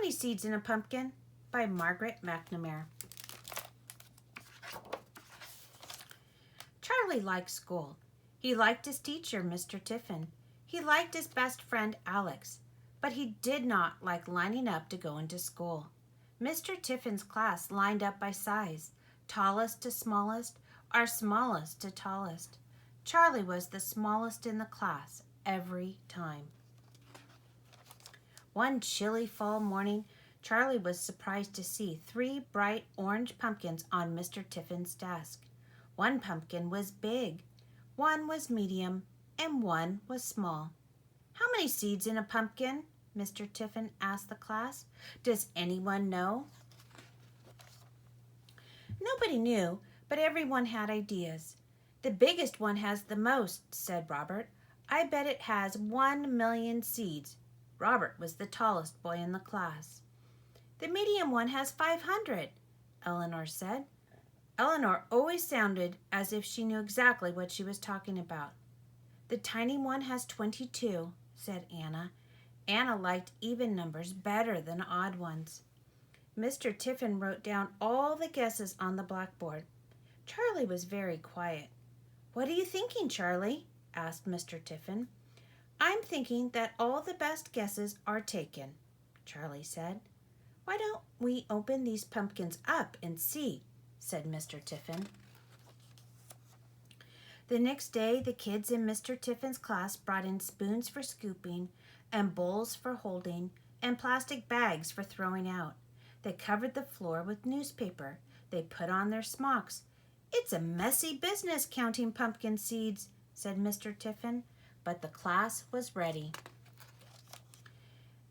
Many Seeds in a Pumpkin by Margaret McNamara. Charlie liked school. He liked his teacher, Mr. Tiffin. He liked his best friend, Alex. But he did not like lining up to go into school. Mr. Tiffin's class lined up by size, tallest to smallest, or smallest to tallest. Charlie was the smallest in the class every time. One chilly fall morning, Charlie was surprised to see 3 bright orange pumpkins on Mr. Tiffin's desk. One pumpkin was big, one was medium, and one was small. "How many seeds in a pumpkin?" Mr. Tiffin asked the class. "Does anyone know?" Nobody knew, but everyone had ideas. "The biggest one has the most," said Robert. "I bet it has 1,000,000 seeds." Robert was the tallest boy in the class. "The medium one has 500, Eleanor said. Eleanor always sounded as if she knew exactly what she was talking about. "The tiny one has 22, said Anna. Anna liked even numbers better than odd ones. Mr. Tiffin wrote down all the guesses on the blackboard. Charlie was very quiet. "What are you thinking, Charlie?" asked Mr. Tiffin. "I'm thinking that all the best guesses are taken," Charlie said. "Why don't we open these pumpkins up and see?" said Mr. Tiffin. The next day, the kids in Mr. Tiffin's class brought in spoons for scooping and bowls for holding and plastic bags for throwing out. They covered the floor with newspaper. They put on their smocks. "It's a messy business counting pumpkin seeds," said Mr. Tiffin, but the class was ready.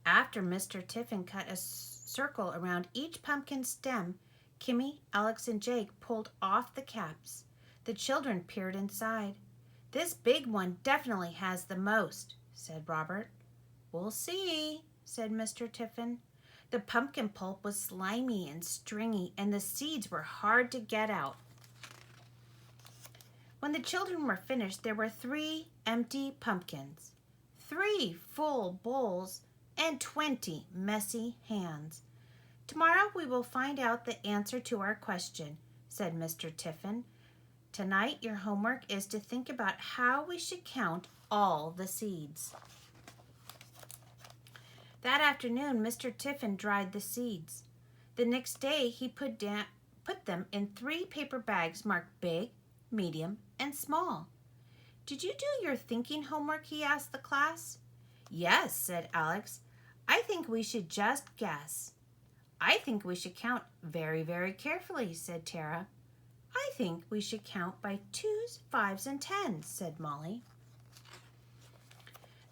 After Mr. Tiffin cut a circle around each pumpkin stem, Kimmy, Alex, and Jake pulled off the caps. The children peered inside. "This big one definitely has the most," said Robert. "We'll see," said Mr. Tiffin. The pumpkin pulp was slimy and stringy, and the seeds were hard to get out. When the children were finished, there were 3 empty pumpkins, 3 full bowls, and 20 messy hands. "Tomorrow we will find out the answer to our question," said Mr. Tiffin. "Tonight your homework is to think about how we should count all the seeds." That afternoon, Mr. Tiffin dried the seeds. The next day, he put them in 3 paper bags marked big, medium, and small. "Did you do your thinking homework?" he asked the class. "Yes," said Alex. "I think we should just guess." "I think we should count very, very carefully," said Tara. "I think we should count by 2s, 5s, and 10s, said Molly.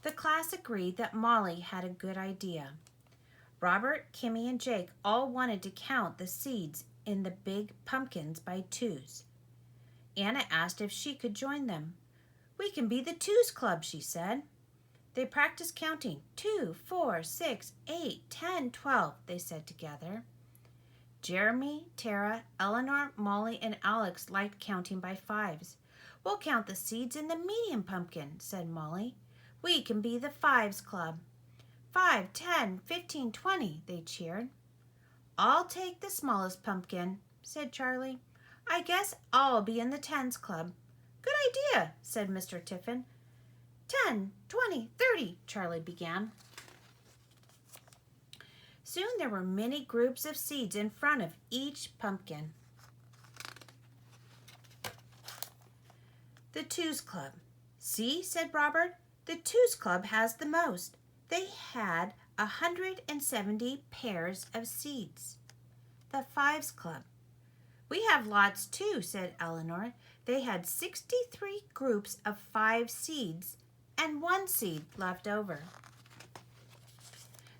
The class agreed that Molly had a good idea. Robert, Kimmy, and Jake all wanted to count the seeds in the big pumpkins by 2s. Anna asked if she could join them. "We can be the 2s club," she said. They practiced counting. 2, 4, 6, 8, 10, 12, they said together. Jeremy, Tara, Eleanor, Molly, and Alex liked counting by 5s. "We'll count the seeds in the medium pumpkin," said Molly. "We can be the 5s club." 5, 10, 15, 20, they cheered. "I'll take the smallest pumpkin," said Charlie. "I guess I'll be in the 10s club." "Good idea," said Mr. Tiffin. 10, 20, 30, Charlie began. Soon there were many groups of seeds in front of each pumpkin. The 2s club. "See," said Robert, "the 2s club has the most. They had 170 pairs of seeds." The 5s club. "We have lots too," said Eleanor. "They had 63 groups of 5 seeds and 1 seed left over."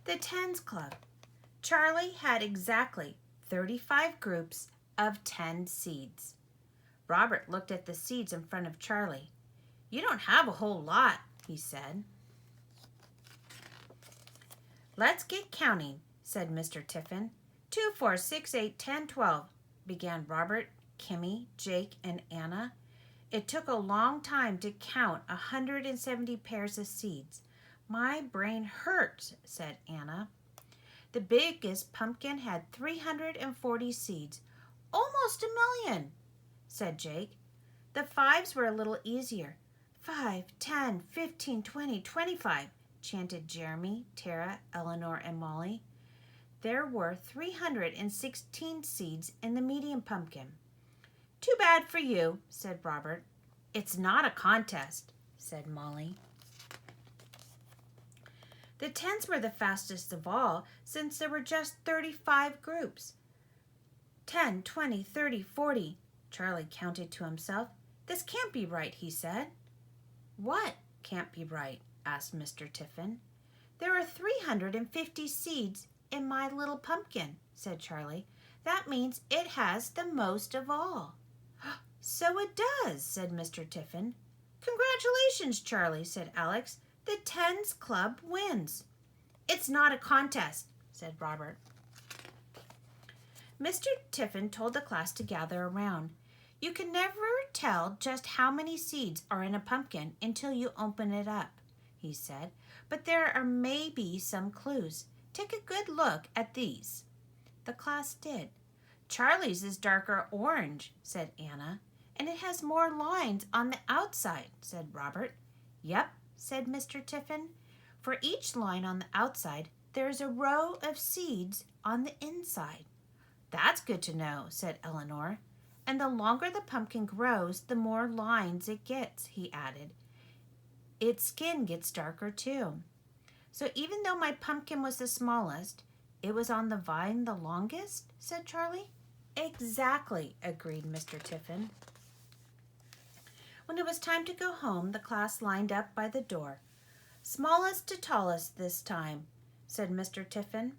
The 10s club. Charlie had exactly 35 groups of 10 seeds. Robert looked at the seeds in front of Charlie. "You don't have a whole lot," he said. "Let's get counting," said Mr. Tiffin. 2, 4, 6, 8, 10, 12, began Robert, Kimmy, Jake, and Anna. It took a long time to count 170 pairs of seeds. "My brain hurts," said Anna. The biggest pumpkin had 340 seeds. Almost a million, said Jake. The fives were a little easier. 5, 10, 15, 20, 25, chanted Jeremy, Tara, Eleanor, and Molly. There were 316 seeds in the medium pumpkin. Too bad for you, said Robert. It's not a contest, said Molly. The tens were the fastest of all, since there were just 35 groups. 10, 20, 30, 40, Charlie counted to himself. This can't be right, he said. What can't be right? Asked Mr. Tiffin. There are 350 seeds in my little pumpkin, said Charlie. That means it has the most of all. So it does, said Mr. Tiffin. Congratulations, Charlie, said Alex. The Tens Club wins. It's not a contest, said Robert. Mr. Tiffin told the class to gather around. You can never tell just how many seeds are in a pumpkin until you open it up, he said. But there are maybe some clues. Take a good look at these. The class did. Charlie's is darker orange, said Anna, and it has more lines on the outside, said Robert. Yep, said Mr. Tiffin. For each line on the outside, there's a row of seeds on the inside. That's good to know, said Eleanor. And the longer the pumpkin grows, the more lines it gets, he added. Its skin gets darker too. So even though my pumpkin was the smallest, it was on the vine the longest, said Charlie. Exactly, agreed Mr. Tiffin. When it was time to go home, the class lined up by the door. Smallest to tallest this time, said Mr. Tiffin.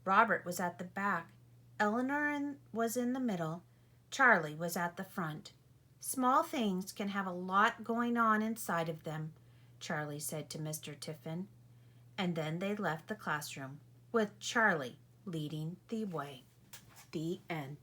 Robert was at the back. Eleanor was in the middle. Charlie was at the front. Small things can have a lot going on inside of them, Charlie said to Mr. Tiffin. And then they left the classroom, with Charlie leading the way. The end.